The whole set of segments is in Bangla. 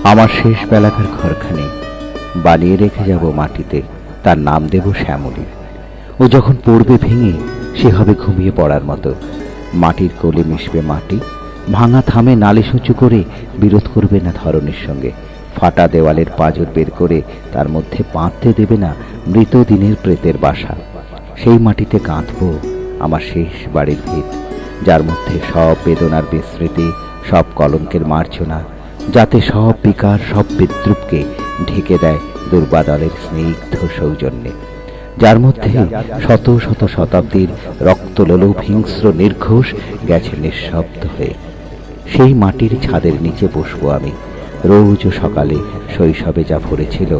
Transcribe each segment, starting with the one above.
আমার শেষ বেলাকার ঘরখানে বানিয়ে রেখে যাব মাটিতে, তার নাম দেব শ্যামলী। ও যখন পড়বে ভেঙে, সে হবে ঘুমিয়ে পড়ার মতো। মাটির কোলে মিশবে মাটি, ভাঙা থামে নালিশ উঁচু করে বিরোধ করবে না ধরনের সঙ্গে। ফাটা দেওয়ালের পাঁজর বের করে তার মধ্যে বাঁধতে দেবে না মৃত দিনের প্রেতের বাসা। সেই মাটিতে গাঁথব আমার শেষ বাড়ির ভিত, যার মধ্যে সব বেদনার বিস্মৃতি, সব কলঙ্কের মার্জনা, যাতে সব বিকার, সব বিদ্রুপকে ঢেকে দেয় দুর্বাদলের স্নিগ্ধ সৌজন্যে, যার মধ্যে শত শত শতাব্দীর রক্তলোলুপ হিংস্র নির্ঘোষ গেছে নিঃশব্দ হয়ে। সেই মাটির ছাদের নিচে বসবো আমি রোজ সকালে। শৈশবে যা ভরেছিল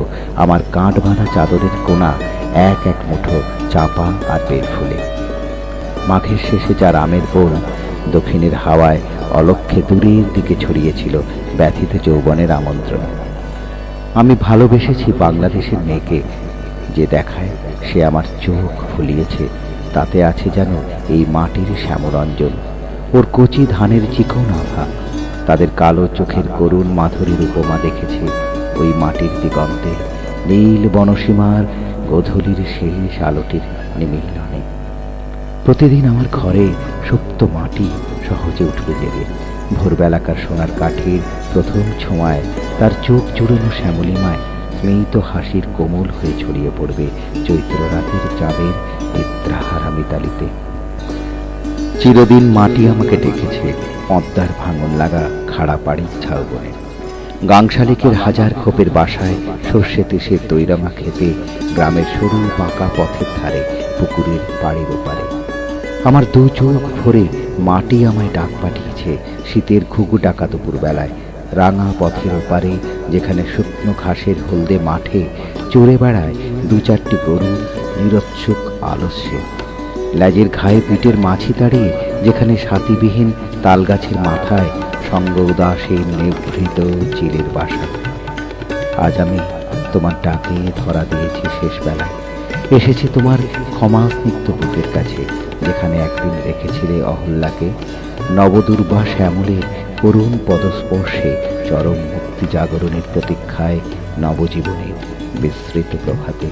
আমার কাঠ বাঁধা চাদরের কোণা এক এক মুঠো চাপা আর বেল ফুলে। মাঘের শেষে যার আমের বোল দক্ষিণের হাওয়ায় অলক্ষ্যে দূরের দিকে ছড়িয়েছিল ব্যথিত যৌবনের আমন্ত্রণ। আমি ভালোবেসেছি বাংলাদেশের মেয়েকে, যে দেখায় সে আমার চোখ ফুলিয়েছে, তাতে আছে যেন এই মাটির শ্যামরঞ্জন, ওর কচি ধানের চিকন আভা। তাদের কালো চোখের করুণ মাধুরীর উপমা দেখেছি ওই মাটির দিগন্তে, নীল বনসীমার গোধূলির শেষ আলোটির নিমিলনে। প্রতিদিন আমার ঘরে সুপ্ত মাটি সহজে উঠবে জেগে। ভোরবেলাকার সোনার কাঠির প্রথম ছোঁয়ায় তার চোখ জুড়োনো শ্যামলিমায় স্মিত হাসির কোমল হয়ে ছড়িয়ে পড়বে চৈত্র রাতের চাঁদের নিদ্রাহারা মিতালিতে। চিরদিন মাটি আমাকে ডেকেছে পদ্মার ভাঙন লাগা খাড়া পাড়ির ঝাউবনে, গাংশালিকের হাজার খোপের বাসায়, সর্ষে তিসের দৈরামা খেতে, গ্রামের সরু বাঁকা পথের ধারে, পুকুরের পাড়ের ওপারে। আমার দু চোখ ভরে মাটি আমায় ডাক পাঠিয়েছে শীতের ঘুঘু ডাকা দুপুর বেলায়, রাঙা পথের ওপারে, যেখানে শুকনো ঘাসের হলদে মাঠে চড়ে বেড়ায় দু চারটি গরু নিরচ্ছুক আলস্যে। লেজের ঘায়ে পিঠের মাছি দাঁড়িয়ে যেখানে সাথীবিহীন তালগাছের মাথায় সঙ্গ উদাসীন নিভৃত চিলের বাসা। আজ আমি তোমার ডাকে ধরা দিয়েছি শেষ বেলায়, এসেছি তোমার ক্ষমা স্নিগ্ধ বুকের কাছে, যেখানে একদিন রেখেছিলে অহল্যাকে। নবদুর্বা শ্যামলের করুণ পদস্পর্শে চরম মুক্তি জাগরণের প্রতীক্ষায় নবজীবনের বিস্তৃত প্রভাতে।